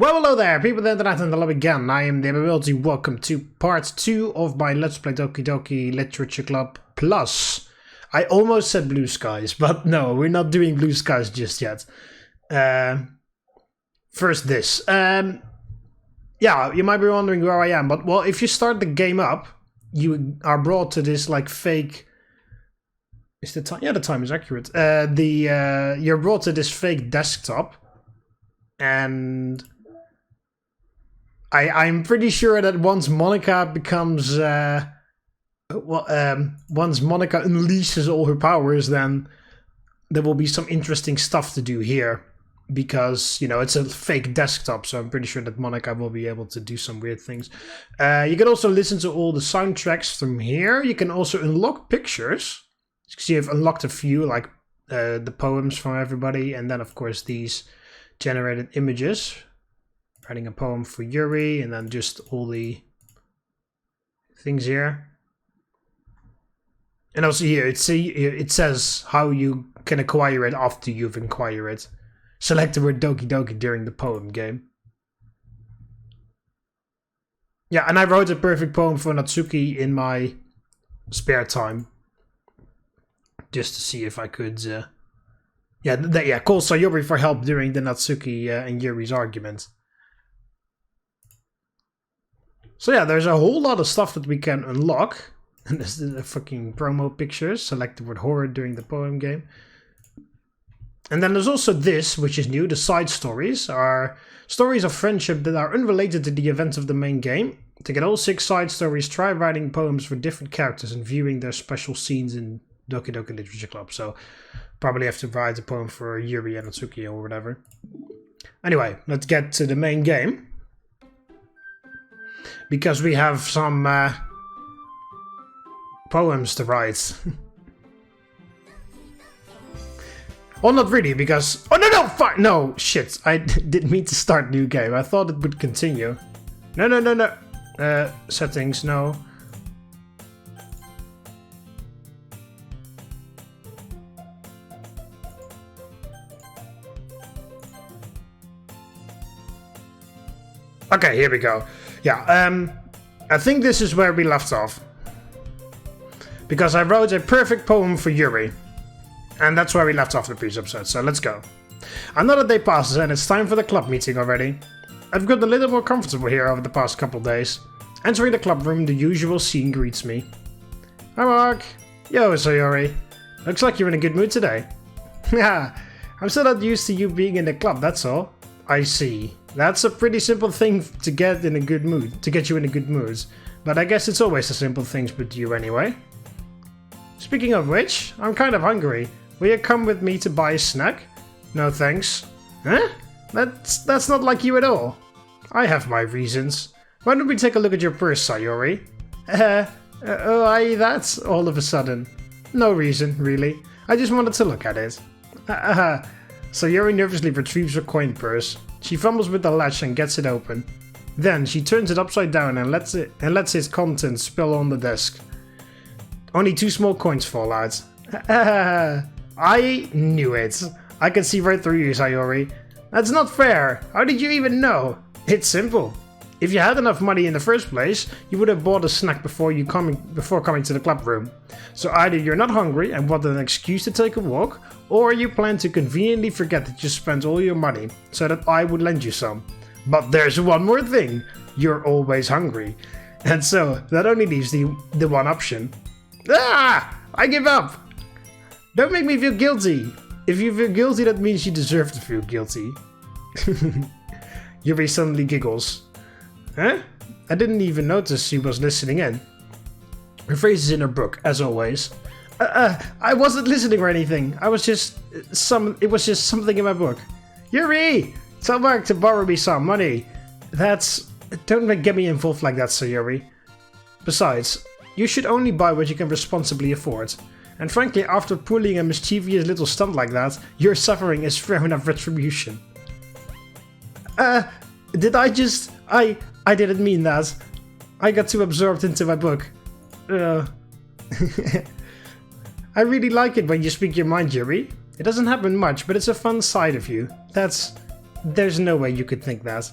Well, hello there, people of the internet and the love again. I am TheMBmulti. Welcome to part 2 of my Let's Play Doki Doki Literature Club Plus. I almost said Blue Skies, but no, we're not doing Blue Skies just yet. First this. Yeah, you might be wondering where I am, but well, if you start the game up, you are brought to this like fake... Is the time? Yeah, the time is accurate. You're brought to this fake desktop, and... I'm pretty sure that once Monika becomes, once Monika unleashes all her powers, then there will be some interesting stuff to do here. Because, you know, it's a fake desktop, so I'm pretty sure that Monika will be able to do some weird things. You can also listen to all the soundtracks from here. You can also unlock pictures. So you've unlocked a few, like the poems from everybody, and then, of course, these generated images. Writing a poem for Yuri, and then just all the things here. And also here, it says how you can acquire it after you've acquired it. Select the word Doki Doki during the poem game. Yeah, and I wrote a perfect poem for Natsuki in my spare time. Just to see if I could... call Sayori for help during the Natsuki and Yuri's argument. So yeah, there's a whole lot of stuff that we can unlock. And there's the fucking promo pictures. Select the word horror during the poem game. And then there's also this, which is new. The side stories are stories of friendship that are unrelated to the events of the main game. To get all 6 side stories, try writing poems for different characters and viewing their special scenes in Doki Doki Literature Club. So probably have to write a poem for Yuri and Natsuki or whatever. Anyway, let's get to the main game. Because we have some poems to write. Well, not really, because... Oh, no, fuck! No, shit. I didn't mean to start new game. I thought it would continue. No. Settings, no. Okay, here we go. Yeah, I think this is where we left off. Because I wrote a perfect poem for Yuri. And that's where we left off the previous episode, so let's go. Another day passes and it's time for the club meeting already. I've gotten a little more comfortable here over the past couple days. Entering the club room, the usual scene greets me. Hi Mark. Yo, Sayori. Looks like you're in a good mood today. Yeah, I'm still not used to you being in the club, that's all. I see. That's a pretty simple thing to get in a good mood, to get you in a good mood. But I guess it's always the simple things with you anyway. Speaking of which, I'm kind of hungry. Will you come with me to buy a snack? No thanks. Huh? That's not like you at all. I have my reasons. Why don't we take a look at your purse, Sayori? That's all of a sudden. No reason, really. I just wanted to look at it. Sayori nervously retrieves her coin purse. She fumbles with the latch and gets it open. Then she turns it upside down and lets its contents spill on the desk. Only 2 small coins fall out. I knew it. I can see right through you, Sayori. That's not fair. How did you even know? It's simple. If you had enough money in the first place, you would have bought a snack before coming to the club room. So either you're not hungry and want an excuse to take a walk, or you plan to conveniently forget that you spent all your money, so that I would lend you some. But there's one more thing. You're always hungry. And so, that only leaves the one option. I give up! Don't make me feel guilty. If you feel guilty, that means you deserve to feel guilty. Yuri suddenly giggles. Huh? I didn't even notice she was listening in. Her face is in her book, as always. I wasn't listening or anything. It was just something in my book. Yuri! Tell Mark to borrow me some money. Don't get me involved like that, Sayori. Besides, you should only buy what you can responsibly afford. And frankly, after pulling a mischievous little stunt like that, your suffering is fair enough retribution. Did I just... I didn't mean that. I got too absorbed into my book. I really like it when you speak your mind, Yuri. It doesn't happen much, but it's a fun side of you. There's no way you could think that.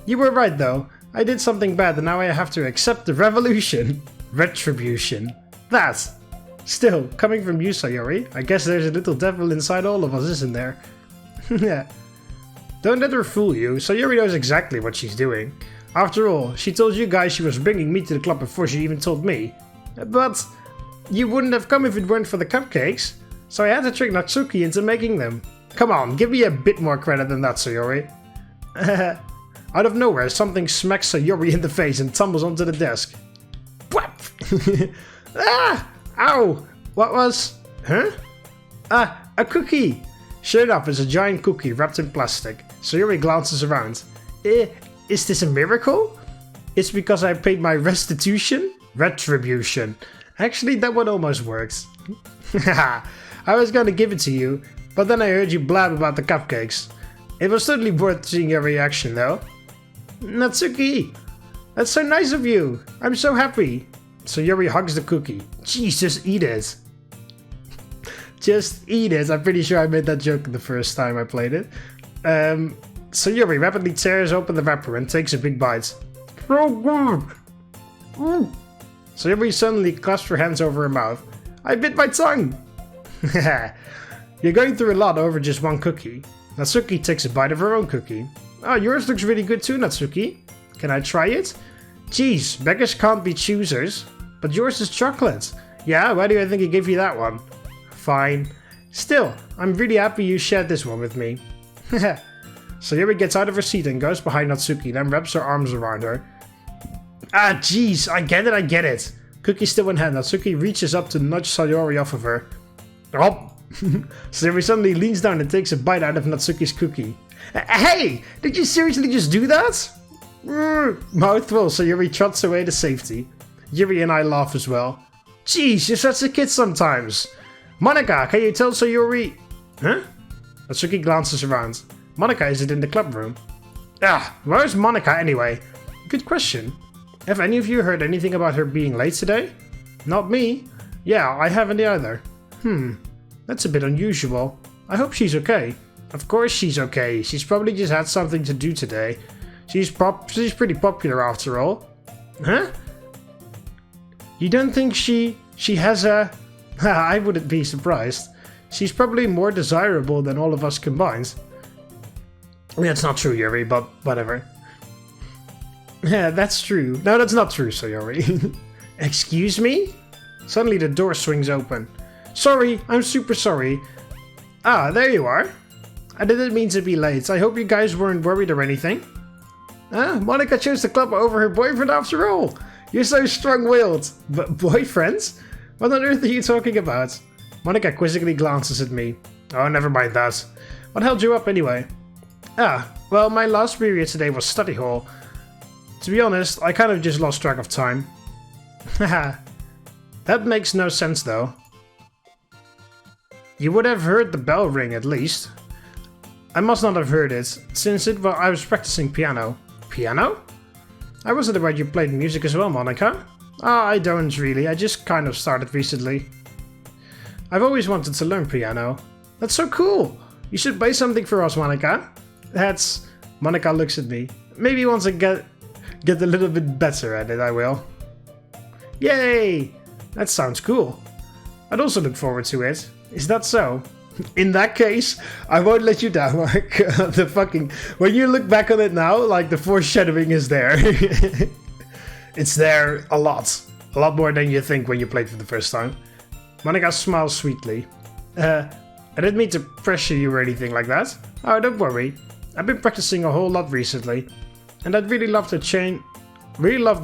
You were right though. I did something bad and now I have to accept the revolution. Retribution. That. Still, coming from you, Sayori, I guess there's a little devil inside all of us, isn't there? Yeah. Don't let her fool you. Sayori knows exactly what she's doing. After all, she told you guys she was bringing me to the club before she even told me. But you wouldn't have come if it weren't for the cupcakes. So I had to trick Natsuki into making them. Come on, give me a bit more credit than that, Sayori. Out of nowhere, something smacks Sayori in the face and tumbles onto the desk. Whap! Ah! Ow! What was... Huh? Ah, a cookie! Sure enough, it's a giant cookie wrapped in plastic. Sayori glances around. Is this a miracle? It's because I paid my restitution? Retribution. Actually, that one almost works. Haha, I was gonna give it to you, but then I heard you blab about the cupcakes. It was totally worth seeing your reaction though. Natsuki! That's so nice of you! I'm so happy! Sayori hugs the cookie. Jeez, just eat it. Just eat it. I'm pretty sure I made that joke the first time I played it. Sayori rapidly tears open the wrapper and takes a big bite. So good! Sayori suddenly clasps her hands over her mouth. I bit my tongue! You're going through a lot over just one cookie. Natsuki takes a bite of her own cookie. Oh, yours looks really good too, Natsuki. Can I try it? Geez, beggars can't be choosers. But yours is chocolate. Yeah, why do I think he gave you that one? Fine. Still, I'm really happy you shared this one with me. Sayori gets out of her seat and goes behind Natsuki, then wraps her arms around her. Ah, jeez, I get it. Cookie still in hand, Natsuki reaches up to nudge Sayori off of her. Oh! Sayori suddenly leans down and takes a bite out of Natsuki's cookie. Hey! Did you seriously just do that? Mouthful, Sayori trots away to safety. Yuri and I laugh as well. Jeez, you're such a kid sometimes. Monika, can you tell Sayori... Huh? Natsuki glances around. Monika isn't in the club room. Ah, where's Monika anyway? Good question. Have any of you heard anything about her being late today? Not me. Yeah, I haven't either. That's a bit unusual. I hope she's okay. Of course she's okay. She's probably just had something to do today. She's pretty popular after all. Huh? You don't think she has a... I wouldn't be surprised. She's probably more desirable than all of us combined. That's not true, Yuri, but whatever. Yeah, that's true. No, that's not true, Sayori. Excuse me? Suddenly the door swings open. Sorry, I'm super sorry. Ah, there you are. I didn't mean to be late. I hope you guys weren't worried or anything. Ah, Monika chose the club over her boyfriend after all. You're so strong-willed. But boyfriends? What on earth are you talking about? Monika quizzically glances at me. Oh, never mind that. What held you up anyway? Ah, well, my last period today was study hall. To be honest, I kind of just lost track of time. Haha. That makes no sense though. You would have heard the bell ring at least. I must not have heard it, since I was practicing piano. Piano? I wasn't aware you played music as well, Monika. Ah, I don't really, I just kind of started recently. I've always wanted to learn piano. That's so cool! You should play something for us, Monika. That's... Monika looks at me. Maybe once I get a little bit better at it, I will. Yay! That sounds cool. I'd also look forward to it. Is that so? In that case, I won't let you down, Mark. The fucking... When you look back on it now, like, the foreshadowing is there. It's there a lot. A lot more than you think when you played for the first time. Monika smiles sweetly. I didn't mean to pressure you or anything like that. Oh, don't worry. I've been practicing a whole lot recently. And I'd really love the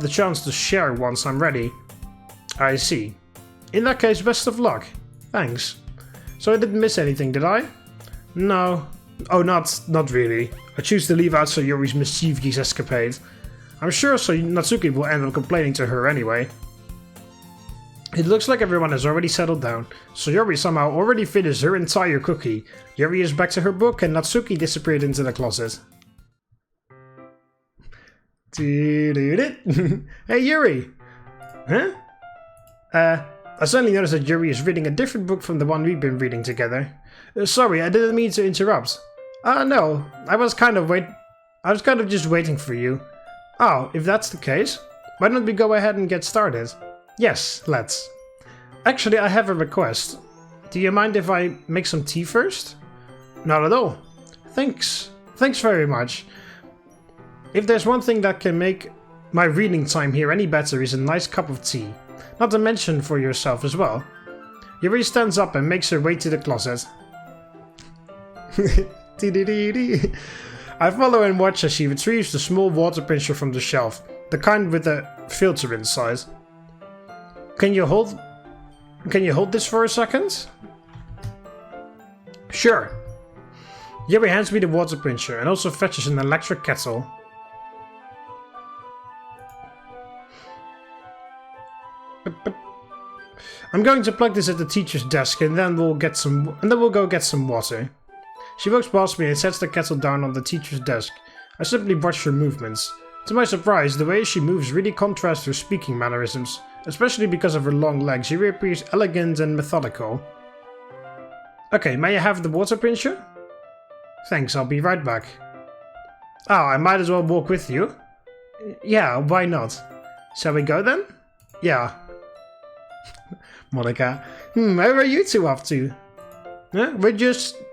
chance to share once I'm ready. I see. In that case, best of luck. Thanks. So I didn't miss anything, did I? No. Oh, not really. I choose to leave out Sayori's mischievous escapade. I'm sure Natsuki will end up complaining to her anyway. It looks like everyone has already settled down. Sayori somehow already finished her entire cookie. Yuri is back to her book and Natsuki disappeared into the closet. Hey Yuri! Huh? I suddenly noticed that Yuri is reading a different book from the one we've been reading together. Sorry, I didn't mean to interrupt. No, I was kind of I was kind of just waiting for you. Oh, if that's the case, why don't we go ahead and get started? Yes, let's. Actually, I have a request. Do you mind if I make some tea first? Not at all. Thanks. Thanks very much. If there's one thing that can make my reading time here any better is a nice cup of tea. Not to mention for yourself as well. Yuri stands up and makes her way to the closet. I follow and watch as she retrieves the small water pitcher from the shelf, the kind with a filter inside. Can you hold this for a second? Sure. Yuri hands me the water pitcher and also fetches an electric kettle. I'm going to plug this at the teacher's desk and then we'll go get some water. She walks past me and sets the kettle down on the teacher's desk. I simply watch her movements. To my surprise, the way she moves really contrasts her speaking mannerisms, especially because of her long legs. She appears elegant and methodical. Okay, may I have the water pitcher? Thanks, I'll be right back. Oh, I might as well walk with you. Yeah, why not? Shall we go then? Yeah. Monika. Where are you two up to?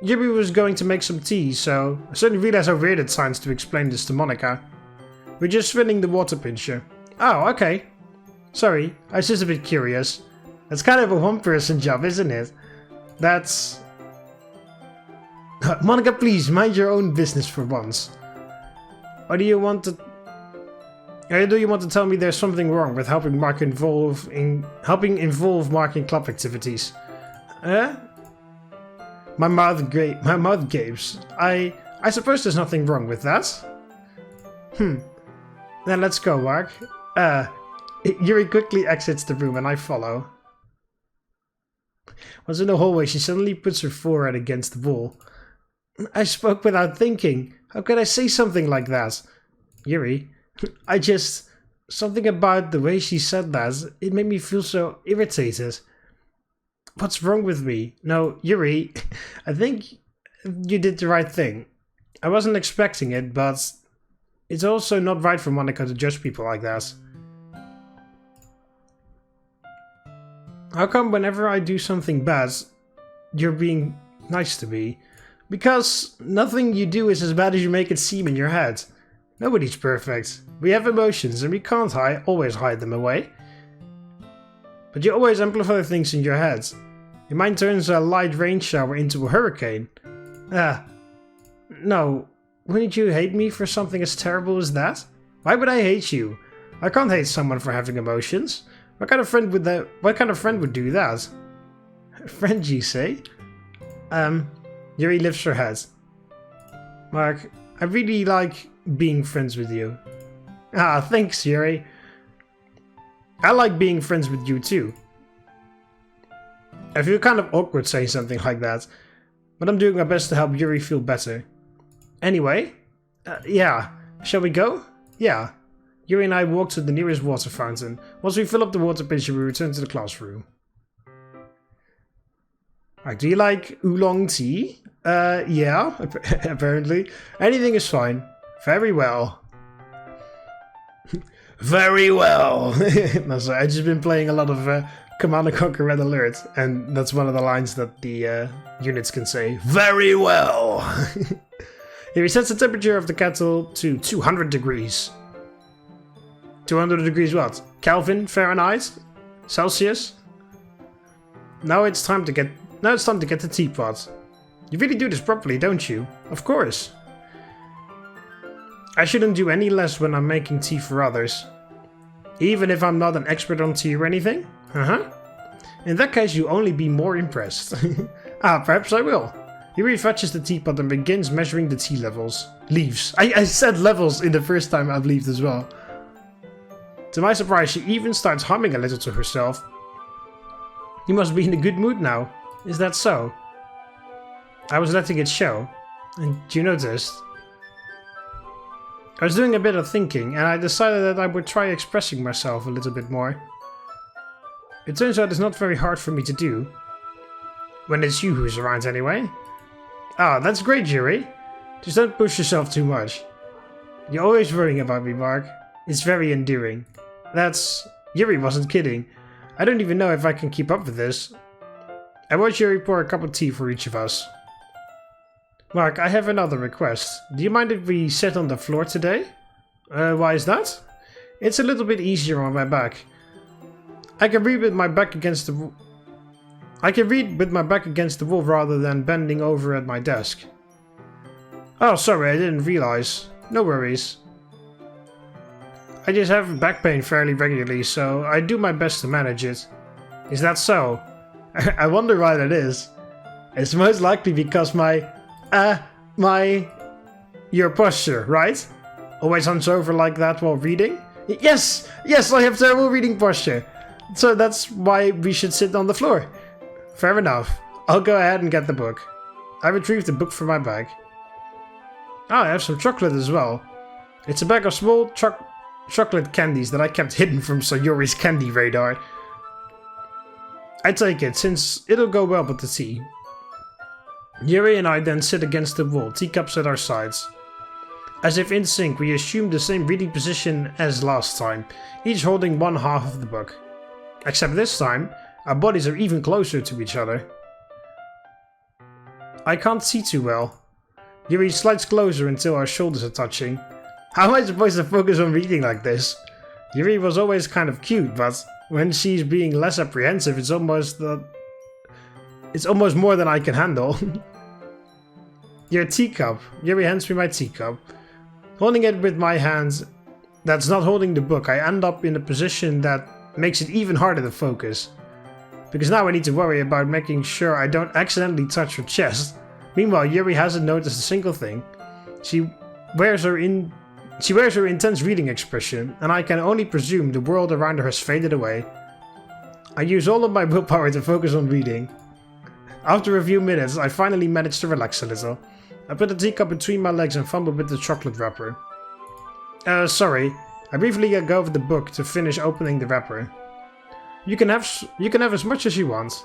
Yuri was going to make some tea, so I certainly realize how weird it sounds to explain this to Monika. We're just filling the water pitcher. Oh, okay. Sorry, I was just a bit curious. That's kind of a one-person job, isn't it? That's... Monika, please, mind your own business for once. Or do you want to tell me there's something wrong with helping involve marking club activities? My mouth gapes. I suppose there's nothing wrong with that. Then let's go, Mark. Yuri quickly exits the room and I follow. Once in the hallway, she suddenly puts her forehead against the wall. I spoke without thinking. How could I say something like that? Yuri, something about the way she said that, it made me feel so irritated. What's wrong with me? No, Yuri, I think you did the right thing. I wasn't expecting it, but it's also not right for Monika to judge people like that. How come whenever I do something bad, you're being nice to me? Because nothing you do is as bad as you make it seem in your head. Nobody's perfect. We have emotions and we can't always hide them away. But you always amplify things in your head. Your mind turns a light rain shower into a hurricane. No. Wouldn't you hate me for something as terrible as that? Why would I hate you? I can't hate someone for having emotions. What kind of friend would do that? Friend, you say? Yuri lifts her head. Mark, I really like being friends with you. Ah, thanks, Yuri. I like being friends with you too. I feel kind of awkward saying something like that, but I'm doing my best to help Yuri feel better. Anyway, yeah, shall we go? Yeah. Yuri and I walk to the nearest water fountain. Once we fill up the water pitcher, we return to the classroom. Alright, do you like oolong tea? Yeah, apparently. Anything is fine. Very well. Very well. No, sorry, I've just been playing a lot of Command & Conquer Red Alert, and that's one of the lines that the units can say. Very well. Here he sets the temperature of the kettle to 200 degrees. 200 degrees what? Kelvin? Fahrenheit? Celsius? Now it's time to get the teapot. You really do this properly, don't you? Of course. I shouldn't do any less when I'm making tea for others. Even if I'm not an expert on tea or anything? In that case, you'll only be more impressed. Perhaps I will. He refetches the teapot and begins measuring the tea levels. Leaves. I said levels in the first time I've leaved as well. To my surprise, she even starts humming a little to herself. You must be in a good mood now. Is that so? I was letting it show. And you noticed? I was doing a bit of thinking, and I decided that I would try expressing myself a little bit more. It turns out it's not very hard for me to do. When it's you who's around anyway. Ah, that's great, Yuri. Just don't push yourself too much. You're always worrying about me, Mark. It's very endearing. Yuri wasn't kidding. I don't even know if I can keep up with this. I watched Yuri pour a cup of tea for each of us. Mark, I have another request. Do you mind if we sit on the floor today? Why is that? It's a little bit easier on my back. I can read with my back against the wall rather than bending over at my desk. Oh, sorry, I didn't realize. No worries. I just have back pain fairly regularly, so I do my best to manage it. Is that so? I wonder why that is. It's most likely because your posture, right? Always hunch over like that while reading? Yes, I have terrible reading posture. So that's why we should sit on the floor. Fair enough. I'll go ahead and get the book. I retrieved the book from my bag. Oh, I have some chocolate as well. It's a bag of small chocolate candies that I kept hidden from Sayori's candy radar. I take it, since it'll go well with the tea. Yuri and I then sit against the wall, teacups at our sides. As if in sync, we assume the same reading position as last time, each holding one half of the book. Except this time, our bodies are even closer to each other. I can't see too well. Yuri slides closer until our shoulders are touching. How am I supposed to focus on reading like this? Yuri was always kind of cute, but when she's being less apprehensive, it's almost more than I can handle. Your teacup. Yuri hands me my teacup. Holding it with my hands that's not holding the book, I end up in a position that makes it even harder to focus. Because now I need to worry about making sure I don't accidentally touch her chest. Meanwhile, Yuri hasn't noticed a single thing. She wears her intense reading expression, and I can only presume the world around her has faded away. I use all of my willpower to focus on reading. After a few minutes, I finally manage to relax a little. I put the teacup between my legs and fumble with the chocolate wrapper. Sorry. I briefly let go of the book to finish opening the wrapper. You can have as much as you want.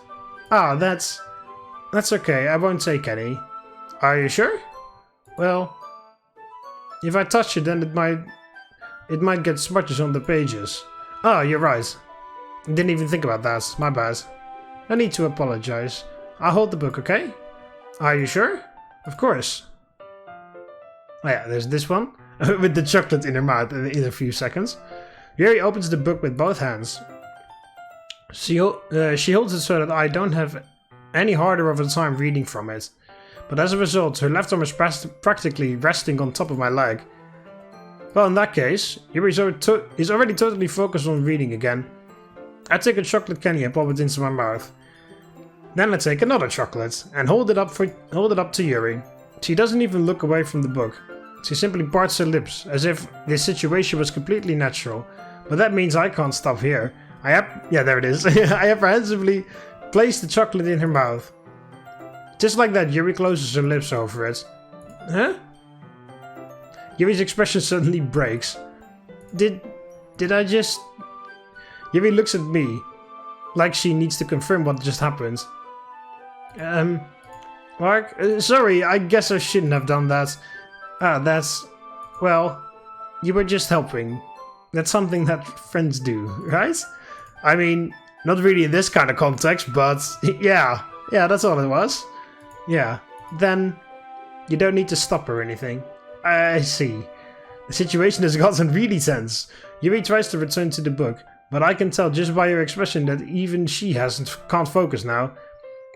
Ah, that's okay. I won't take any. Are you sure? Well, if I touch it, then it might get smudges on the pages. Oh, you're right. I didn't even think about that. My bad. No need to apologize. I'll hold the book, okay? Are you sure? Of course. Oh yeah, there's this one. With the chocolate in her mouth in a few seconds. Yuri opens the book with both hands. She holds it so that I don't have any harder of a time reading from it. But as a result, her left arm is practically resting on top of my leg. Well, in that case, Yuri is already totally focused on reading again. I take a chocolate candy and pop it into my mouth. Then I take another chocolate and hold it up to Yuri. She doesn't even look away from the book. She simply parts her lips, as if this situation was completely natural. But that means I can't stop here. Yeah, there it is. I apprehensively place the chocolate in her mouth. Just like that, Yuri closes her lips over it. Huh? Yuri's expression suddenly breaks. Did I just... Yuri looks at me, like she needs to confirm what just happened. Mark? Sorry, I guess I shouldn't have done that. Well, you were just helping. That's something that friends do, right? I mean, not really in this kind of context, but yeah, that's all it was. Yeah, then you don't need to stop or anything. I see. The situation has gotten really tense. Yuri tries to return to the book, but I can tell just by her expression that even she can't focus now.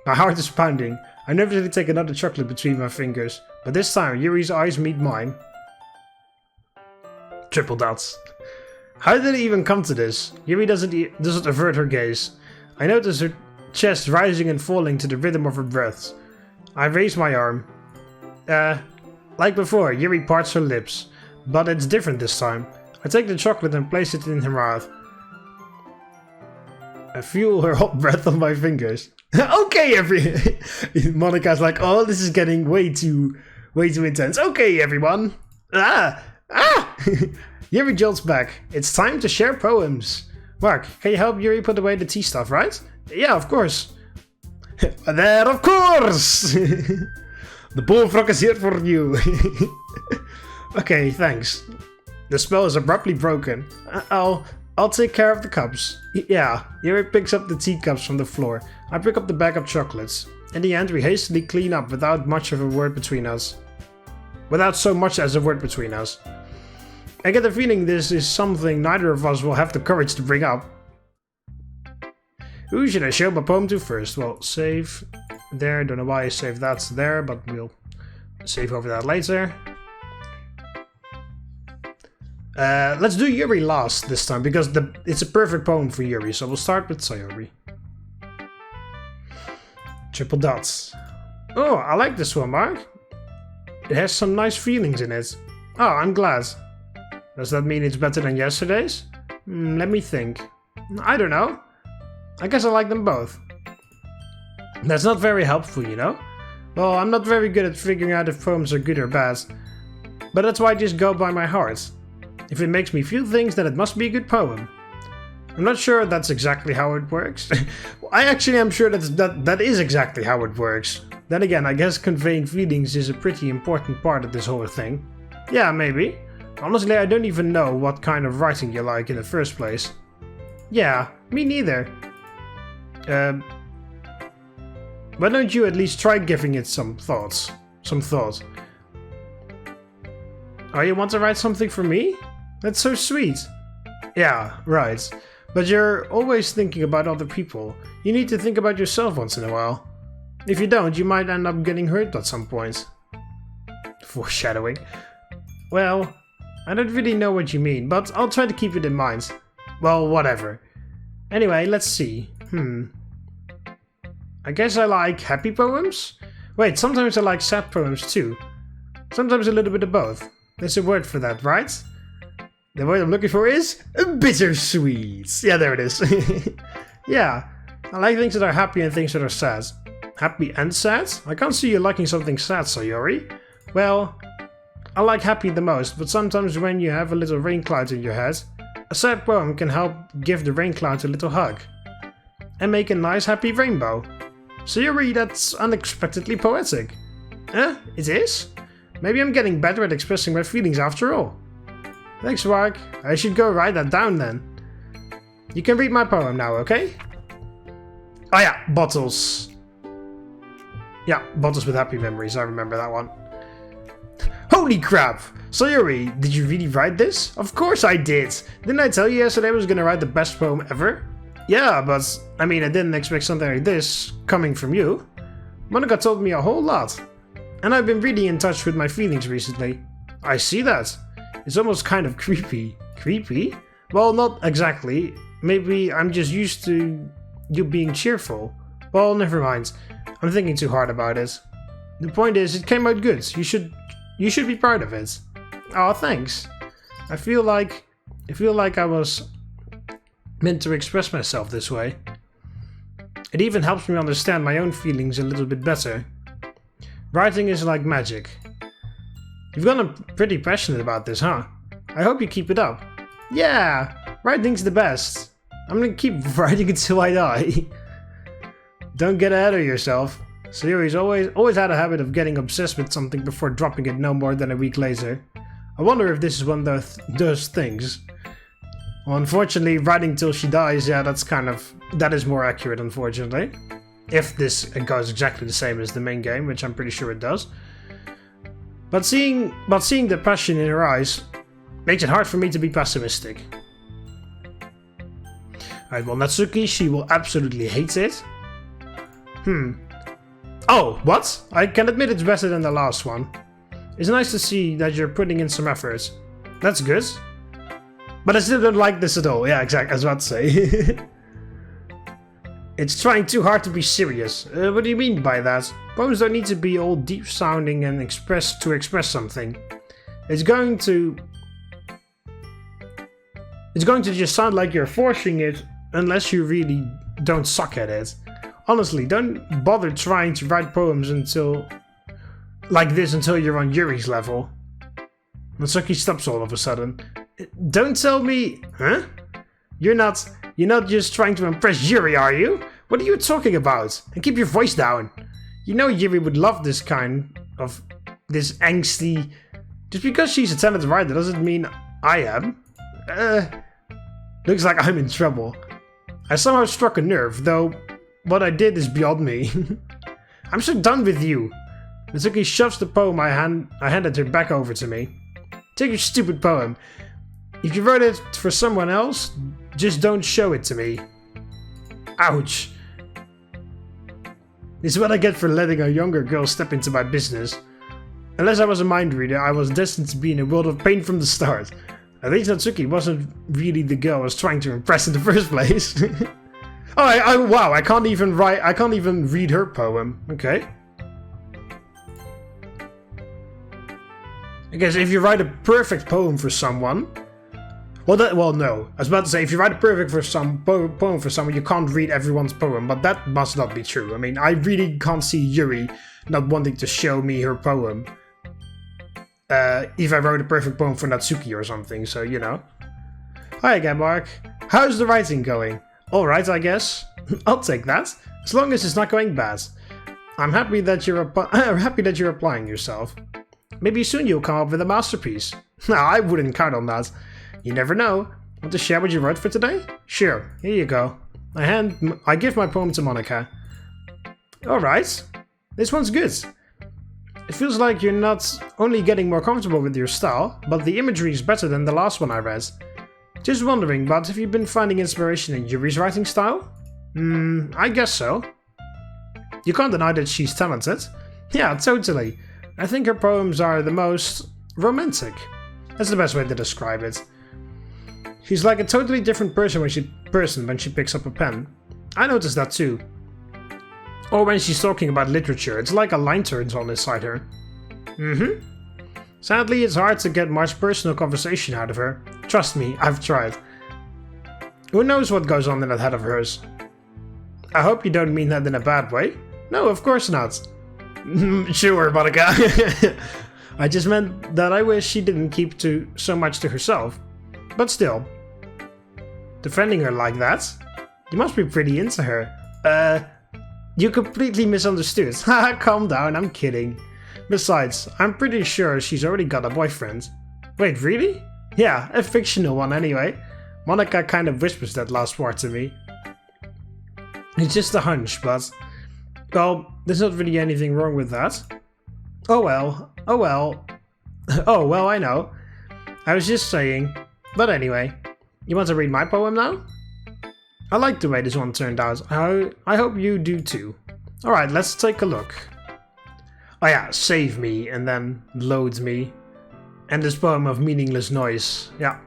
My heart is pounding. I nervously take another chocolate between my fingers, but this time Yuri's eyes meet mine. Triple dots. How did it even come to this? Yuri doesn't avert her gaze. I notice her chest rising and falling to the rhythm of her breaths. I raise my arm. Like before, Yuri parts her lips, but it's different this time. I take the chocolate and place it in her mouth. I feel her hot breath on my fingers. Okay, Monika's like, oh, this is getting way too intense. Okay, everyone. Yuri jolts back. It's time to share poems. Mark, can you help Yuri put away the tea stuff, right? Yeah, of course. There, of course! The bullfrog is here for you. Okay, thanks. The spell is abruptly broken. I'll take care of the cups. Yeah, Yuri picks up the teacups from the floor. I pick up the bag of chocolates. In the end, we hastily clean up without much of a word between us. Without so much as a word between us. I get the feeling this is something neither of us will have the courage to bring up. Who should I show my poem to first? Well, save there. Don't know why I saved that there, but we'll save over that later. Let's do Yuri last this time, because it's a perfect poem for Yuri, so we'll start with Sayori. Triple dots. Oh, I like this one, Mark. It has some nice feelings in it. Oh, I'm glad. Does that mean it's better than yesterday's? Let me think. I don't know. I guess I like them both. That's not very helpful, you know? Well, I'm not very good at figuring out if poems are good or bad. But that's why I just go by my heart. If it makes me feel things, then it must be a good poem. I'm not sure that's exactly how it works. Well, I actually am sure that is exactly how it works. Then again, I guess conveying feelings is a pretty important part of this whole thing. Yeah, maybe. Honestly, I don't even know what kind of writing you like in the first place. Yeah, me neither. Why don't you at least try giving it some thought? Oh, you want to write something for me? That's so sweet. Yeah, right. But you're always thinking about other people. You need to think about yourself once in a while. If you don't, you might end up getting hurt at some point. Foreshadowing. Well, I don't really know what you mean, but I'll try to keep it in mind. Well, whatever. Anyway, let's see. I guess I like happy poems? Wait, sometimes I like sad poems too. Sometimes a little bit of both. There's a word for that, right? The word I'm looking for is bittersweet. Yeah, there it is. Yeah, I like things that are happy and things that are sad. Happy and sad? I can't see you liking something sad, Sayori. Well, I like happy the most, but sometimes when you have a little rain cloud in your head, a sad poem can help give the rain cloud a little hug. And make a nice happy rainbow. Sayori, that's unexpectedly poetic. It is? Maybe I'm getting better at expressing my feelings after all. Thanks, Mark. I should go write that down then. You can read my poem now, okay? Oh yeah, bottles. Yeah, bottles with happy memories, I remember that one. Holy crap! Sayori, did you really write this? Of course I did! Didn't I tell you yesterday I was gonna write the best poem ever? Yeah, but I mean, I didn't expect something like this coming from you. Monika told me a whole lot. And I've been really in touch with my feelings recently. I see that. It's almost kind of creepy. Creepy? Well, not exactly. Maybe I'm just used to you being cheerful. Well, never mind. I'm thinking too hard about it. The point is, it came out good. You should be proud of it. Oh, thanks. I feel like I was meant to express myself this way. It even helps me understand my own feelings a little bit better. Writing is like magic. You've gotten pretty passionate about this, huh? I hope you keep it up. Yeah, writing's the best. I'm gonna keep writing until I die. Don't get ahead of yourself. Sayori's always had a habit of getting obsessed with something before dropping it no more than a week later. I wonder if this is one of those things. Well, unfortunately, writing till she dies, yeah, that is more accurate, unfortunately. If this goes exactly the same as the main game, which I'm pretty sure it does. But seeing the passion in her eyes makes it hard for me to be pessimistic. Alright, well, Natsuki, she will absolutely hate it. Oh, what? I can admit it's better than the last one. It's nice to see that you're putting in some effort. That's good. But I still don't like this at all. Yeah, exactly, I was about to say. It's trying too hard to be serious. What do you mean by that? Poems don't need to be all deep sounding and express something. It's going to just sound like you're forcing it unless you really don't suck at it. Honestly, don't bother trying to write poems like this until you're on Yuri's level. Natsuki stops all of a sudden. Don't tell me... Huh? You're not just trying to impress Yuri, are you? What are you talking about? And keep your voice down. You know Yuri would love this angsty, Just because she's a talented writer doesn't mean I am. Looks like I'm in trouble. I somehow struck a nerve, though what I did is beyond me. I'm so done with you. Natsuki shoves the poem I handed her back over to me. Take your stupid poem. If you wrote it for someone else, just don't show it to me. Ouch. This is what I get for letting a younger girl step into my business. Unless I was a mind reader, I was destined to be in a world of pain from the start. At least Natsuki wasn't really the girl I was trying to impress in the first place. Oh, wow, I can't even read her poem. Okay. I guess if you write a perfect poem for someone... Well, no. I was about to say, if you write a perfect poem for someone, you can't read everyone's poem, but that must not be true. I mean, I really can't see Yuri not wanting to show me her poem. If I wrote a perfect poem for Natsuki or something, so, you know. Hi again, Mark. How's the writing going? Alright, I guess. I'll take that, as long as it's not going bad. I'm happy that you're applying yourself. Maybe soon you'll come up with a masterpiece. No, I wouldn't count on that. You never know. Want to share what you wrote for today? Sure, here you go. I give my poem to Monika. Alright, this one's good. It feels like you're not only getting more comfortable with your style, but the imagery is better than the last one I read. Just wondering, but have you been finding inspiration in Yuri's writing style? I guess so. You can't deny that she's talented. Yeah, totally. I think her poems are the most romantic. That's the best way to describe it. She's like a totally different person when she picks up a pen. I noticed that too. Or when she's talking about literature, it's like a line turns on inside her. Sadly, it's hard to get much personal conversation out of her. Trust me, I've tried. Who knows what goes on in that head of hers? I hope you don't mean that in a bad way. No, of course not. Sure, Monika. I just meant that I wish she didn't keep so much to herself. But still. Defending her like that? You must be pretty into her. You completely misunderstood. Haha, calm down, I'm kidding. Besides, I'm pretty sure she's already got a boyfriend. Wait, really? Yeah, a fictional one anyway. Monika kind of whispers that last part to me. It's just a hunch, but... Well, there's not really anything wrong with that. Oh well. Oh well, I know. I was just saying. But anyway, you want to read my poem now? I like the way this one turned out. I hope you do too. Alright, let's take a look. Oh yeah, save me and then load me. And this poem of meaningless noise. Yeah.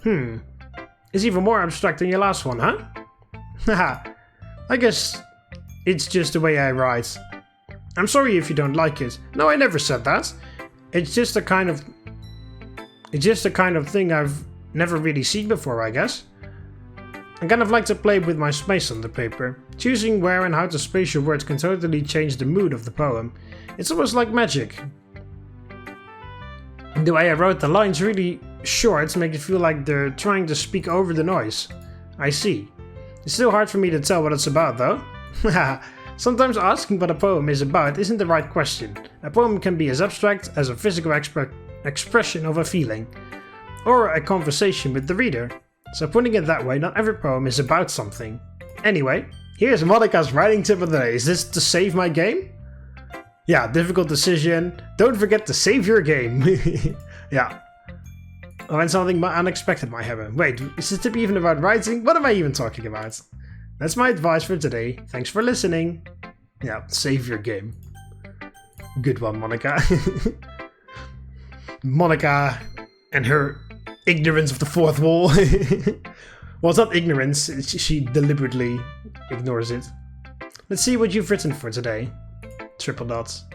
It's even more abstract than your last one, huh? Haha. I guess it's just the way I write. I'm sorry if you don't like it. No, I never said that. It's just the kind of thing I've never really seen before, I guess. I kind of like to play with my space on the paper. Choosing where and how to space your words can totally change the mood of the poem. It's almost like magic. The way I wrote the lines really short make it feel like they're trying to speak over the noise. I see. It's still hard for me to tell what it's about though. Sometimes asking what a poem is about isn't the right question. A poem can be as abstract as a physical expression of a feeling, or a conversation with the reader. So putting it that way, not every poem is about something. Anyway, here's Monika's writing tip of the day. Is this to save my game? Yeah, difficult decision. Don't forget to save your game. Yeah. Oh, and something unexpected might happen. Wait, is this tip even about writing? What am I even talking about? That's my advice for today. Thanks for listening. Yeah, save your game. Good one, Monika. Monika and her ignorance of the fourth wall. Well, it's not ignorance, she deliberately ignores it. Let's see what you've written for today. Triple dots.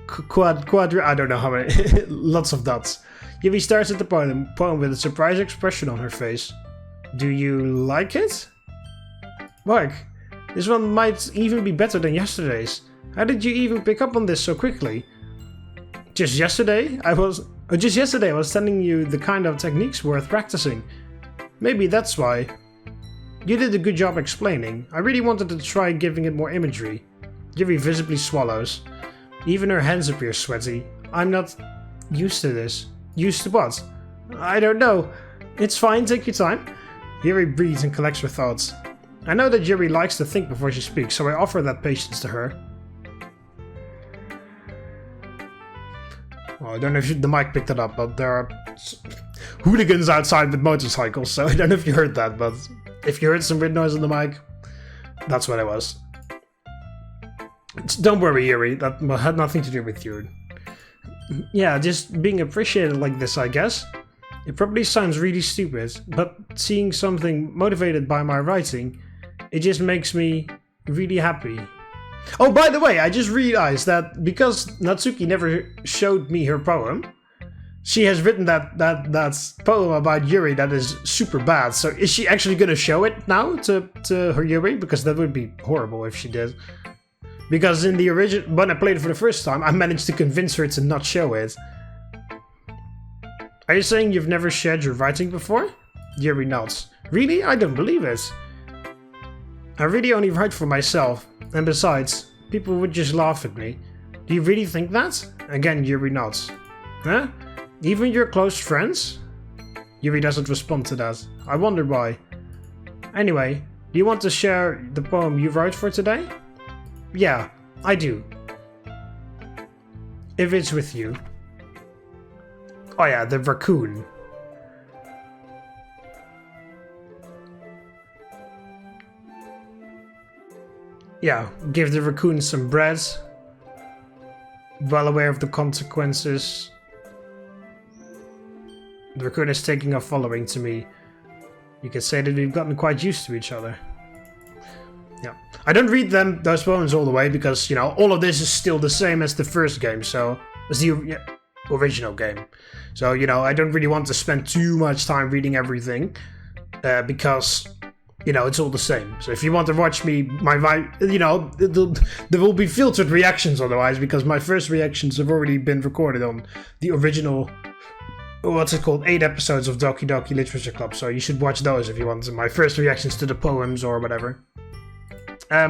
Quadra, I don't know how many. Lots of dots. Yuri stares at the poem with a surprised expression on her face. Do you like it? Mark, this one might even be better than yesterday's. How did you even pick up on this so quickly? Just yesterday I was telling you the kind of techniques worth practicing. Maybe that's why. You did a good job explaining. I really wanted to try giving it more imagery. Yuri visibly swallows. Even her hands appear sweaty. I'm not used to this. Used to what? I don't know. It's fine, take your time. Yuri breathes and collects her thoughts. I know that Yuri likes to think before she speaks, so I offer that patience to her. Well, I don't know if the mic picked it up, but there are hooligans outside with motorcycles, so I don't know if you heard that, but if you heard some weird noise on the mic, that's what it was. Don't worry, Yuri, that had nothing to do with you. Yeah, just being appreciated like this, I guess. It probably sounds really stupid, but seeing something motivated by my writing, it just makes me really happy. Oh, by the way, I just realized that because Natsuki never showed me her poem, she has written that poem about Yuri that is super bad. So is she actually gonna show it now to her Yuri? Because that would be horrible if she did. Because in the original, when I played it for the first time, I managed to convince her to not show it. Are you saying you've never shared your writing before? Yuri nods. Really? I don't believe it. I really only write for myself, and besides, people would just laugh at me. Do you really think that? Again, Yuri nods. Huh? Even your close friends? Yuri doesn't respond to that. I wonder why. Anyway, do you want to share the poem you wrote for today? Yeah, I do. If it's with you. Oh yeah, the raccoon. Yeah, give the raccoon some bread. Well aware of the consequences. The raccoon is taking a following to me. You could say that we've gotten quite used to each other. Yeah. I don't read those poems all the way because, you know, all of this is still the same as the first game, so... as the original game. So, you know, I don't really want to spend too much time reading everything. Because, you know, it's all the same. So if you want to watch me, you know, there will be filtered reactions otherwise, because my first reactions have already been recorded on the original... what's it called? 8 episodes of Doki Doki Literature Club, so you should watch those if you want my first reactions to the poems or whatever. I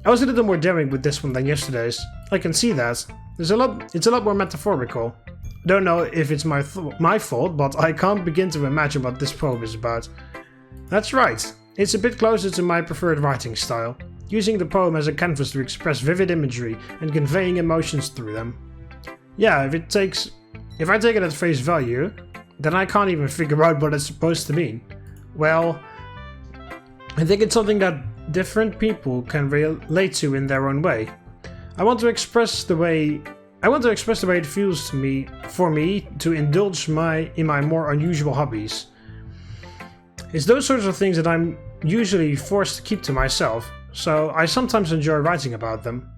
was a little more daring with this one than yesterday's. I can see that. It's a lot more metaphorical. I don't know if it's my fault, but I can't begin to imagine what this poem is about. That's right. It's a bit closer to my preferred writing style, using the poem as a canvas to express vivid imagery and conveying emotions through them. Yeah, if I take it at face value, then I can't even figure out what it's supposed to mean. Well, I think it's something that different people can relate to in their own way. I want to express the way it feels for me to indulge in my more unusual hobbies. It's those sorts of things that I'm usually forced to keep to myself, so I sometimes enjoy writing about them.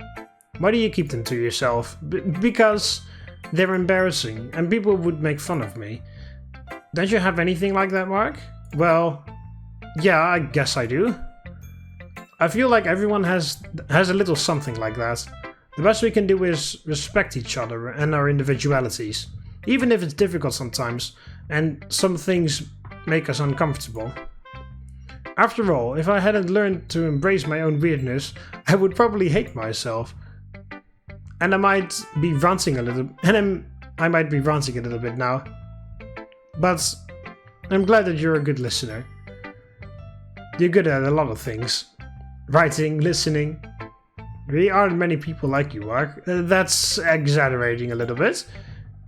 Why do you keep them to yourself? Because they're embarrassing, and people would make fun of me. Don't you have anything like that, Mark? Well, yeah, I guess I do. I feel like everyone has a little something like that. The best we can do is respect each other and our individualities, even if it's difficult sometimes, and some things make us uncomfortable. After all, if I hadn't learned to embrace my own weirdness, I would probably hate myself. And I might be ranting a little bit now. But I'm glad that you're a good listener. You're good at a lot of things. Writing, listening. There aren't many people like you, Mark. That's exaggerating a little bit.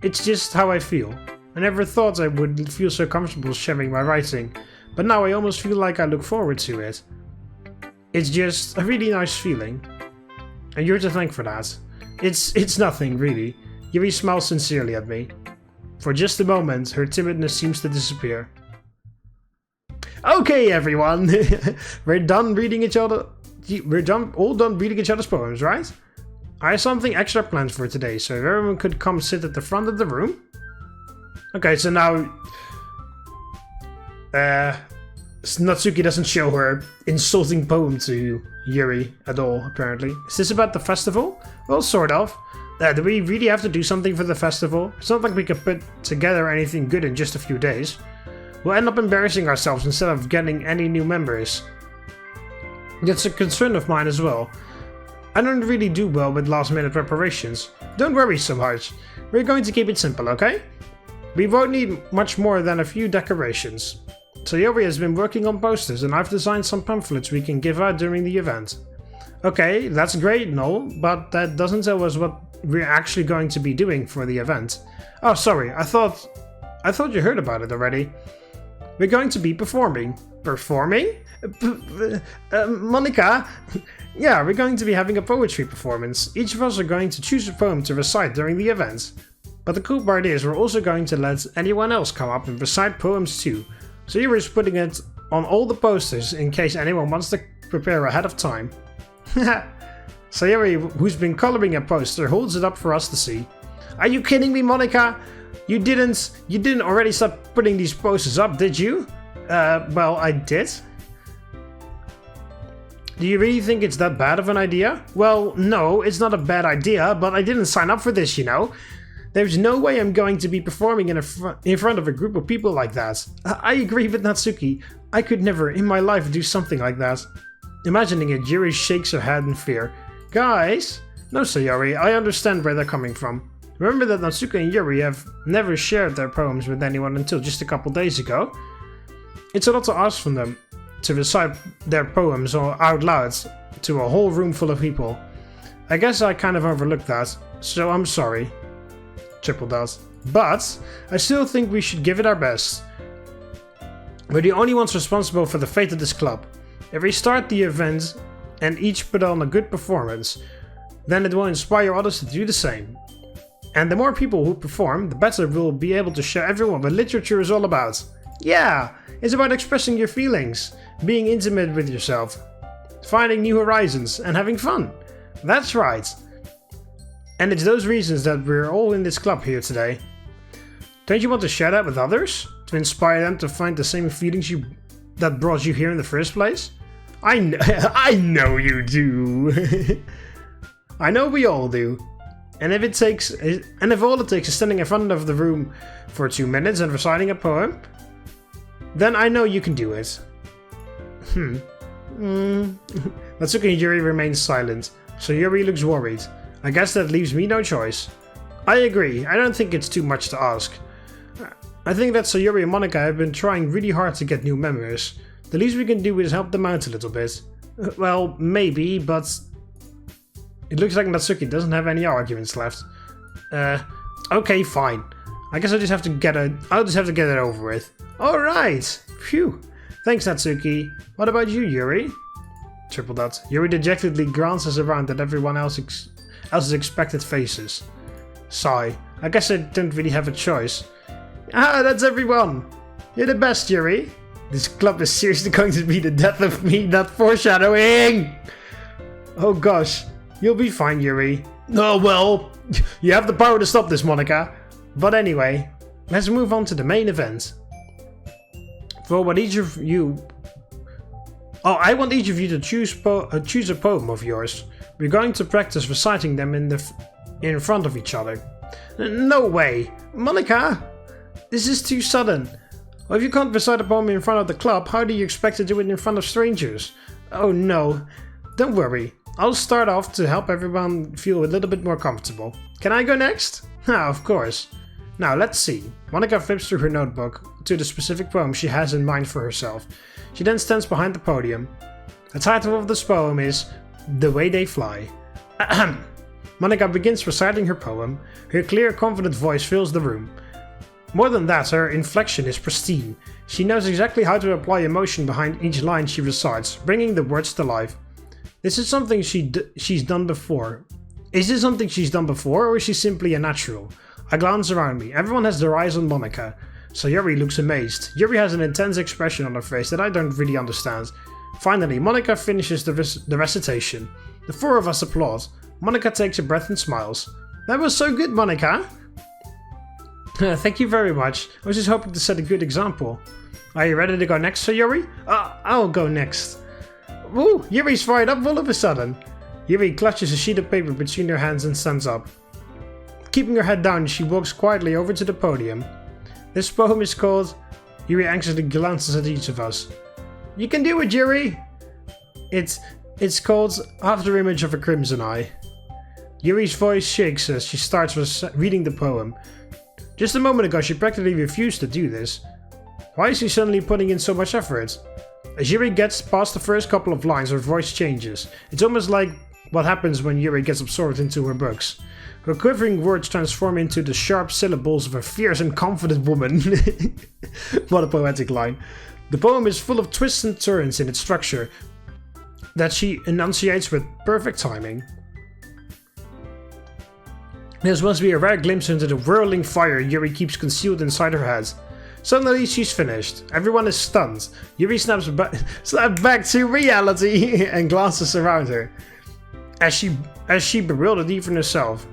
It's just how I feel. I never thought I would feel so comfortable sharing my writing, but now I almost feel like I look forward to it. It's just a really nice feeling. And you're to thank for that. It's nothing, really. Yuri smiles sincerely at me. For just a moment, her timidness seems to disappear. Okay, everyone! We're all done reading each other's poems, right? I have something extra planned for today, so if everyone could come sit at the front of the room. Okay, so now... Natsuki doesn't show her insulting poem to Yuri at all, apparently. Is this about the festival? Well, sort of. Do we really have to do something for the festival? It's not like we can put together anything good in just a few days. We'll end up embarrassing ourselves instead of getting any new members. That's a concern of mine as well. I don't really do well with last minute preparations. Don't worry so much. We're going to keep it simple, okay? We won't need much more than a few decorations. Sayori has been working on posters and I've designed some pamphlets we can give out during the event. Okay, that's great and all, but that doesn't tell us what we're actually going to be doing for the event. Oh, sorry, I thought you heard about it already. We're going to be performing. Performing? Monika? Yeah, we're going to be having a poetry performance. Each of us are going to choose a poem to recite during the event. But the cool part is we're also going to let anyone else come up and recite poems too. So Yuri is putting it on all the posters in case anyone wants to prepare ahead of time. Sayori, who's been coloring a poster, holds it up for us to see. Are you kidding me, Monika? You didn't already start putting these posters up, did you? Well, I did. Do you really think it's that bad of an idea? Well, no, it's not a bad idea, but I didn't sign up for this, you know? There's no way I'm going to be performing in front of a group of people like that. I agree with Natsuki. I could never in my life do something like that. Imagining it, Yuri shakes her head in fear. Guys? No, Sayori, I understand where they're coming from. Remember that Natsuki and Yuri have never shared their poems with anyone until just a couple days ago? It's a lot to ask from them to recite their poems out loud to a whole room full of people. I guess I kind of overlooked that, so I'm sorry. Triple does. But I still think we should give it our best. We're the only ones responsible for the fate of this club. If we start the event and each put on a good performance, then it will inspire others to do the same. And the more people who perform, the better we'll be able to show everyone what literature is all about. Yeah, it's about expressing your feelings, being intimate with yourself, finding new horizons, and having fun. That's right. And it's those reasons that we're all in this club here today. Don't you want to share that with others? To inspire them to find the same feelings that brought you here in the first place? I know you do. I know we all do. And if all it takes is standing in front of the room for 2 minutes and reciting a poem, then I know you can do it. Natsuki and Yuri remain silent, so Yuri looks worried. I guess that leaves me no choice. I agree, I don't think it's too much to ask. I think that Sayori and Monika have been trying really hard to get new members. The least we can do is help them out a little bit. Well, maybe, but it looks like Natsuki doesn't have any arguments left. Okay, fine. I guess I'll just have to get it over with. Alright! Phew! Thanks, Natsuki. What about you, Yuri? Triple dot. Yuri dejectedly glances around at everyone else's expected faces. Sigh. I guess I don't really have a choice. Ah, that's everyone! You're the best, Yuri! This club is seriously going to be the death of me, not foreshadowing! Oh gosh. You'll be fine, Yuri. Oh well, you have the power to stop this, Monika. But anyway, let's move on to the main event. For what each of you... Oh, I want each of you to choose a poem of yours. We're going to practice reciting them in front of each other. No way! Monika! This is too sudden. Well, if you can't recite a poem in front of the club, how do you expect to do it in front of strangers? Oh no. Don't worry. I'll start off to help everyone feel a little bit more comfortable. Can I go next? Ah, of course. Now, let's see. Monika flips through her notebook to the specific poem she has in mind for herself. She then stands behind the podium. The title of this poem is The Way They Fly. Ahem. Monika begins reciting her poem. Her clear, confident voice fills the room. More than that, her inflection is pristine. She knows exactly how to apply emotion behind each line she recites, bringing the words to life. This is something she's done before. Is this something she's done before, or is she simply a natural? I glance around me. Everyone has their eyes on Monika. Sayori looks amazed. Yuri has an intense expression on her face that I don't really understand. Finally, Monika finishes the recitation. The four of us applaud. Monika takes a breath and smiles. That was so good, Monika! Thank you very much. I was just hoping to set a good example. Are you ready to go next, Sayori? I'll go next. Woo! Yuri's fired up all of a sudden. Yuri clutches a sheet of paper between her hands and stands up. Keeping her head down, she walks quietly over to the podium. This poem is called... Yuri anxiously glances at each of us. You can do it, Yuri! It It's called After Image of a Crimson Eye. Yuri's voice shakes as she starts reading the poem. Just a moment ago she practically refused to do this. Why is she suddenly putting in so much effort? As Yuri gets past the first couple of lines, her voice changes. It's almost like what happens when Yuri gets absorbed into her books. Her quivering words transform into the sharp syllables of a fierce and confident woman. What a poetic line. The poem is full of twists and turns in its structure that she enunciates with perfect timing. This must be a rare glimpse into the whirling fire Yuri keeps concealed inside her head. Suddenly she's finished. Everyone is stunned. Yuri snaps back to reality and glances around her. As she bewildered even herself.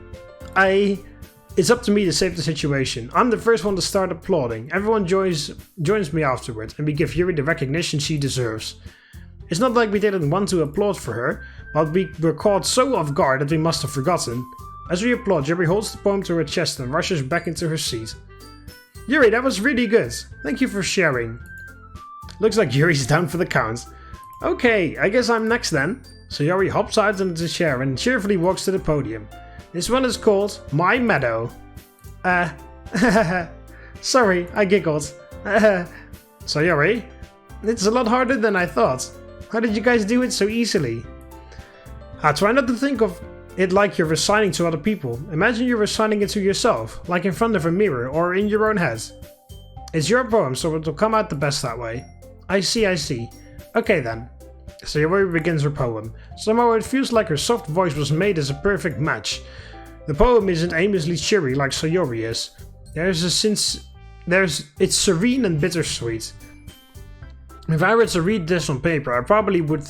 It's up to me to save the situation. I'm the first one to start applauding. Everyone joins me afterwards, and we give Yuri the recognition she deserves. It's not like we didn't want to applaud for her, but we were caught so off guard that we must have forgotten. As we applaud, Yuri holds the poem to her chest and rushes back into her seat. Yuri, that was really good. Thank you for sharing. Looks like Yuri's down for the count. Okay, I guess I'm next then. So Yuri hops out into the chair and cheerfully walks to the podium. This one is called My Meadow. Sorry, I giggled. So Yuri, it's a lot harder than I thought. How did you guys do it so easily? I try not to think of it like you're reciting to other people. Imagine you're reciting it to yourself, like in front of a mirror or in your own head. It's your poem, so it will come out the best that way. I see. Okay then. Sayori begins her poem. Somehow it feels like her soft voice was made as a perfect match. The poem isn't aimlessly cheery like Sayori is. It's serene and bittersweet. If I were to read this on paper, I probably wouldn't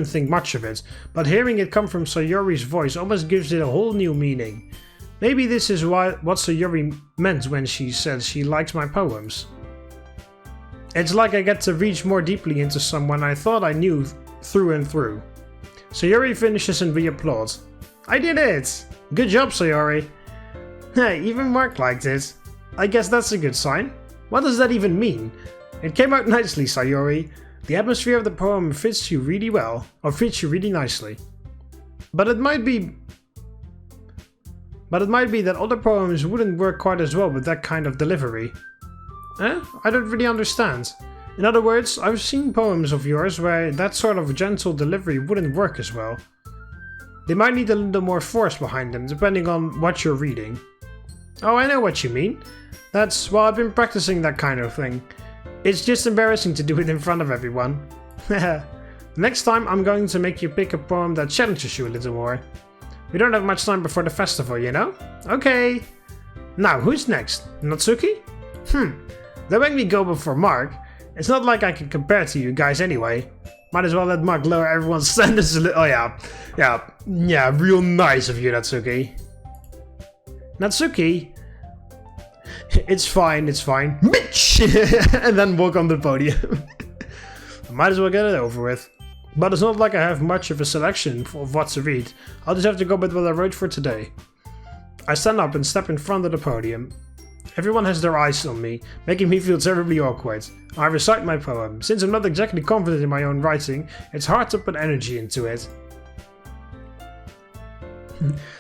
think much of it, but hearing it come from Sayori's voice almost gives it a whole new meaning. Maybe this is what Sayori meant when she said she likes my poems. It's like I get to reach more deeply into someone I thought I knew through and through. Sayori finishes and we applaud. I did it! Good job, Sayori! Hey, even Mark liked it. I guess that's a good sign. What does that even mean? It came out nicely, Sayori. The atmosphere of the poem fits you really well, or fits you really nicely. But it might be that other poems wouldn't work quite as well with that kind of delivery. I don't really understand. In other words, I've seen poems of yours where that sort of gentle delivery wouldn't work as well. They might need a little more force behind them, depending on what you're reading. Oh, I know what you mean. I've been practicing that kind of thing. It's just embarrassing to do it in front of everyone. Next time I'm going to make you pick a poem that challenges you a little more. We don't have much time before the festival, you know? Okay. Now, who's next? Natsuki? Don't make me go before Mark. It's not like I can compare to you guys anyway. Might as well let Mark lower everyone's standards a little. Oh yeah, real nice of you, Natsuki. Natsuki? It's fine. Bitch! And then walk on the podium. I might as well get it over with. But it's not like I have much of a selection of what to read. I'll just have to go with what I wrote for today. I stand up and step in front of the podium. Everyone has their eyes on me, making me feel terribly awkward. I recite my poem. Since I'm not exactly confident in my own writing, it's hard to put energy into it.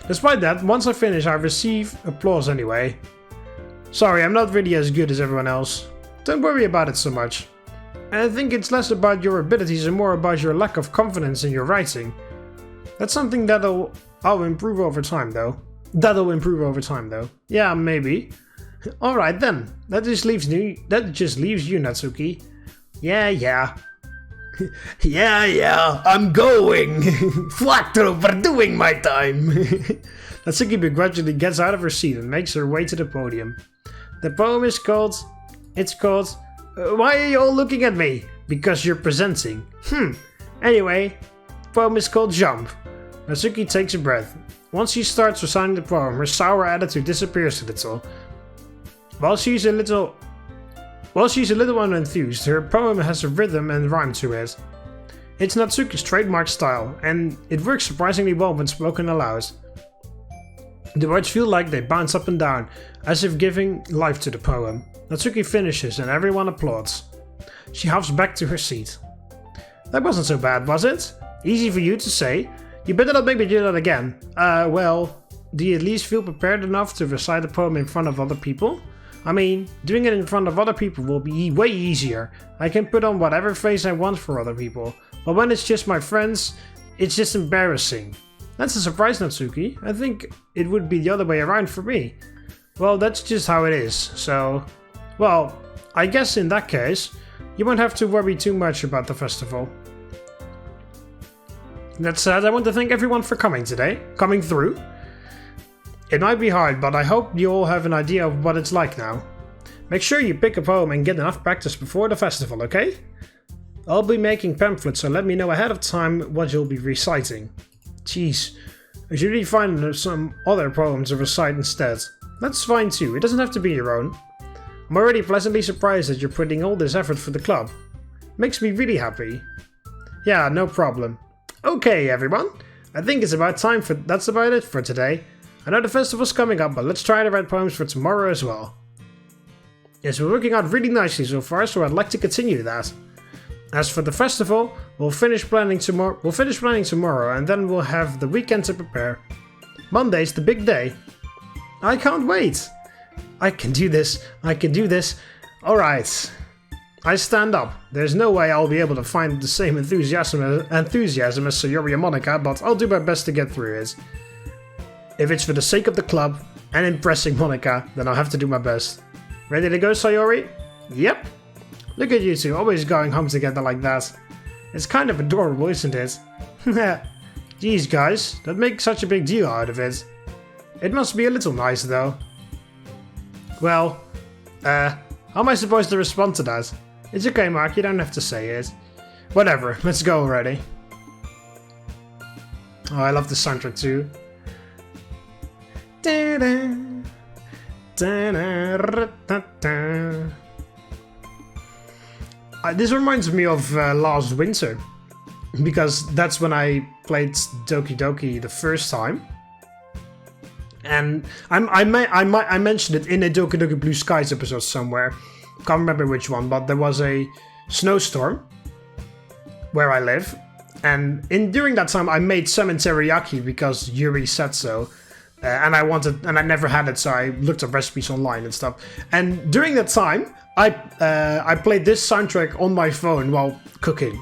Despite that, once I finish, I receive applause anyway. Sorry, I'm not really as good as everyone else. Don't worry about it so much. I think it's less about your abilities and more about your lack of confidence in your writing. That's something I'll improve over time though. Yeah, maybe. Alright then, that just leaves you, Natsuki. Yeah. yeah, I'm going. Flack through for doing my time. Natsuki begrudgingly gets out of her seat and makes her way to the podium. The poem is called... why are you all looking at me? Because you're presenting. Anyway, the poem is called Jump. Natsuki takes a breath. Once she starts reciting the poem, her sour attitude disappears a little. While she's a little unenthused, her poem has a rhythm and rhyme to it. It's Natsuki's trademark style, and it works surprisingly well when spoken aloud. The words feel like they bounce up and down, as if giving life to the poem. Natsuki finishes and everyone applauds. She hops back to her seat. That wasn't so bad, was it? Easy for you to say. You better not make me do that again. Well, do you at least feel prepared enough to recite a poem in front of other people? I mean, doing it in front of other people will be way easier. I can put on whatever face I want for other people. But when it's just my friends, it's just embarrassing. That's a surprise, Natsuki. I think it would be the other way around for me. Well, that's just how it is, so... Well, I guess in that case, you won't have to worry too much about the festival. That said, I want to thank everyone for coming through. It might be hard, but I hope you all have an idea of what it's like now. Make sure you pick a poem and get enough practice before the festival, okay? I'll be making pamphlets, so let me know ahead of time what you'll be reciting. Jeez, I should really find some other poems to recite instead. That's fine too, it doesn't have to be your own. I'm already pleasantly surprised that you're putting all this effort for the club. Makes me really happy. Yeah, no problem. Okay everyone, I think it's about time for that's about it for today. I know the festival's coming up, but let's try to write poems for tomorrow as well. Yes, we're working out really nicely so far, so I'd like to continue that. As for the festival, we'll finish planning tomorrow, and then we'll have the weekend to prepare. Monday's the big day. I can't wait. I can do this. Alright. I stand up. There's no way I'll be able to find the same enthusiasm as Sayori and Monika, but I'll do my best to get through it. If it's for the sake of the club and impressing Monika, then I'll have to do my best. Ready to go, Sayori? Yep. Look at you two, always going home together like that. It's kind of adorable, isn't it? Geez, guys, don't make such a big deal out of it. It must be a little nice, though. Well, how am I supposed to respond to that? It's okay, Mark, you don't have to say it. Whatever, let's go already. Oh, I love the soundtrack too. This reminds me of last winter, because that's when I played Doki Doki the first time. And I mentioned it in a Doki Doki Blue Skies episode somewhere. Can't remember which one, but there was a snowstorm where I live, and during that time I made salmon teriyaki because Yuri said so. And I never had it, so I looked up recipes online and stuff. And during that time, I played this soundtrack on my phone while cooking.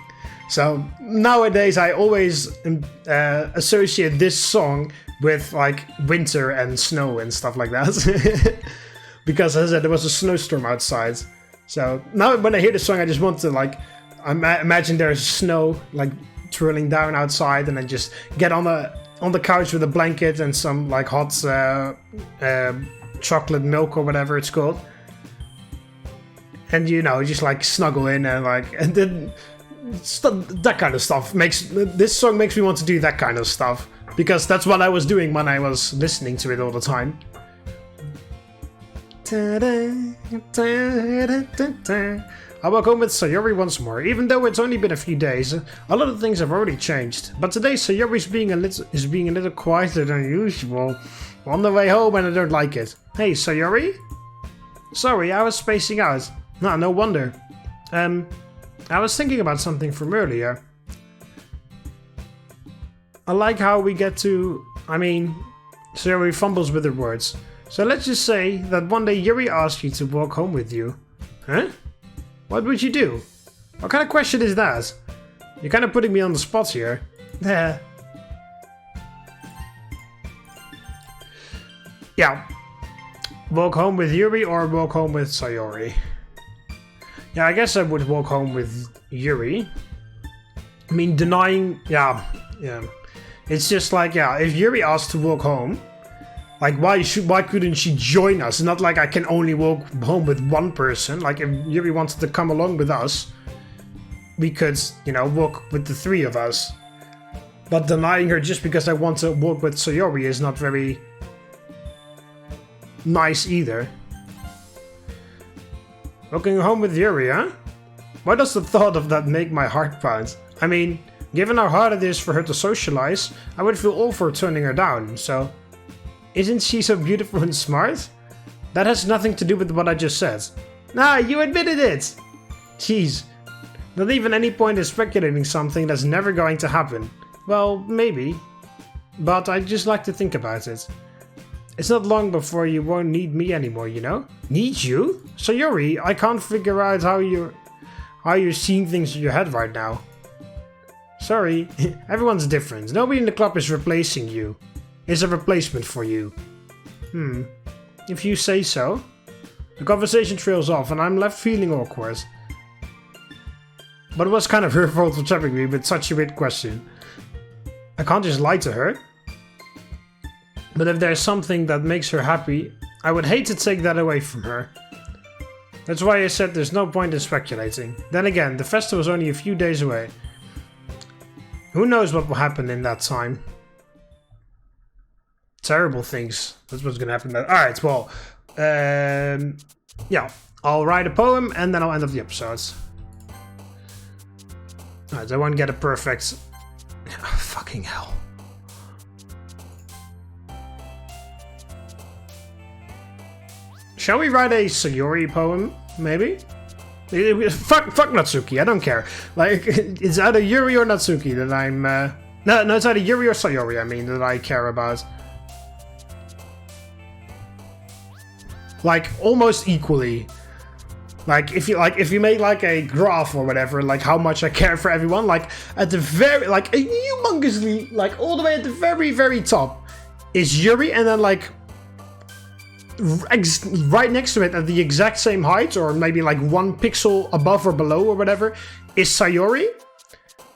So nowadays, I always associate this song with like winter and snow and stuff like that, because as I said, there was a snowstorm outside. So now when I hear the song, I just want to like imagine there's snow like twirling down outside, and then just get on the couch with a blanket and some like hot chocolate milk or whatever it's called, and just like snuggle in and then that kind of stuff. This song makes me want to do that kind of stuff, because that's what I was doing when I was listening to it all the time. I walk home with Sayori once more. Even though it's only been a few days, a lot of things have already changed. But today Sayori is being a little quieter than usual. On the way home, and I don't like it. Hey, Sayori? Sorry, I was spacing out. No wonder. I was thinking about something from earlier. I like how we get to... Sayori fumbles with her words. So let's just say that one day Yuri asked you to walk home with you. Huh? What would you do? What kind of question is that? You're kind of putting me on the spot here. Yeah. Walk home with Yuri or walk home with Sayori? Yeah, I guess I would walk home with Yuri. Denying... Yeah. It's just like, if Yuri asked to walk home, like, why couldn't she join us? Not like I can only walk home with one person. Like, if Yuri wanted to come along with us, we could, walk with the three of us. But denying her just because I want to walk with Sayori is not very nice either. Walking home with Yuri, huh? Why does the thought of that make my heart pound? Given how hard it is for her to socialize, I would feel all for turning her down, so... Isn't she so beautiful and smart? That has nothing to do with what I just said. Nah, you admitted it! Jeez. Not even any point in speculating something that's never going to happen. Well, maybe. But I just like to think about it. It's not long before you won't need me anymore, you know? Need you? Sayori, I can't figure out how you're seeing things in your head right now. Sorry, everyone's different. Nobody in the club is replacing you. Is a replacement for you. If you say so. The conversation trails off and I'm left feeling awkward. But it was kind of her fault for trapping me with such a weird question. I can't just lie to her. But if there's something that makes her happy, I would hate to take that away from her. That's why I said there's no point in speculating. Then again, the festival's only a few days away. Who knows what will happen in that time? Terrible things. That's what's gonna happen. Alright, well, yeah, I'll write a poem and then I'll end up the episodes. Alright, I won't get a perfect... Oh, fucking hell. Shall we write a Sayori poem, maybe? Fuck Natsuki, I don't care. Like, it's either Yuri or Natsuki that I'm... No, it's either Yuri or Sayori, I mean, that I care about. Like, almost equally. Like, if you make, like, a graph or whatever, like, how much I care for everyone, like, at the very... Like, humongously, like, all the way at the very, very top is Yuri, and then, like... right next to it at the exact same height, or maybe like 1 pixel above or below or whatever, is Sayori.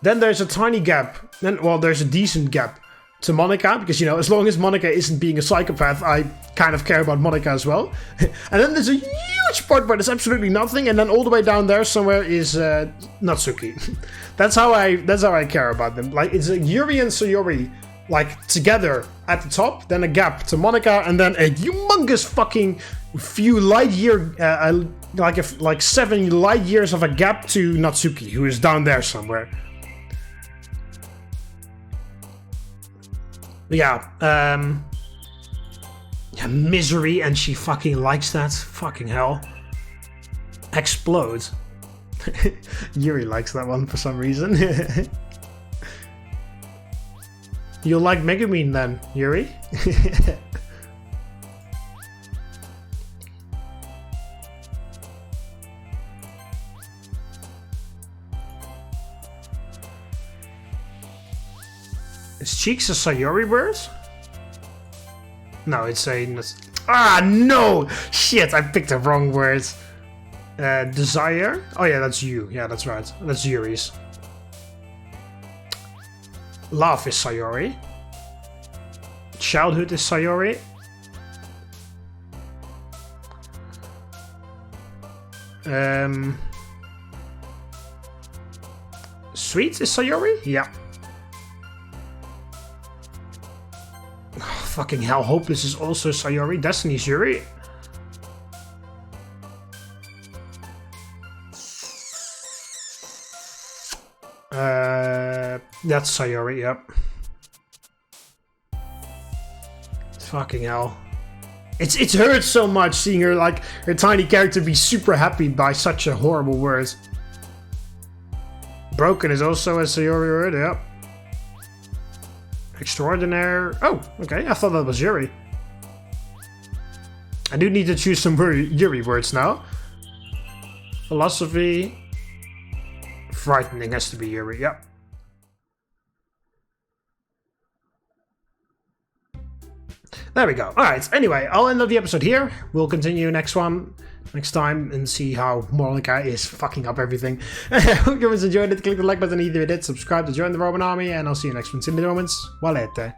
Then there's a tiny gap, then, well, there's a decent gap to Monika, because, you know, as long as Monika isn't being a psychopath, I kind of care about Monika as well. And then there's a huge part where there's absolutely nothing, and then all the way down there somewhere is Natsuki. That's how I care about them. Like, it's Yuri and Sayori, like, together at the top, then a gap to Monika, and then a humongous fucking few light year, like 7 light years of a gap to Natsuki, who is down there somewhere. Yeah, yeah, misery, and she fucking likes that. Fucking hell. Explode. Yuri likes that one for some reason. You'll like Megumi then, Yuri? Is Cheeks a Sayori word? No, it's a... Ah, no! Shit, I picked the wrong word. Desire? Oh yeah, that's you. Yeah, that's right. That's Yuri's. Love is Sayori. Childhood is Sayori. Sweet is Sayori? Yeah. Oh, fucking hell, Hopeless is also Sayori. Destiny's Yuri. That's Sayori, yep. Fucking hell. It hurts so much seeing her, like, her tiny character be super happy by such a horrible word. Broken is also a Sayori word, yep. Extraordinaire. Oh, okay, I thought that was Yuri. I do need to choose some Yuri words now. Philosophy. Frightening has to be Yuri, yep. There we go. Alright, anyway, I'll end up the episode here. We'll continue next time and see how Monika is fucking up everything. I hope you guys enjoyed it. Click the like button either you did. Subscribe to join the Roman army, and I'll see you next one. In the moments. Valete.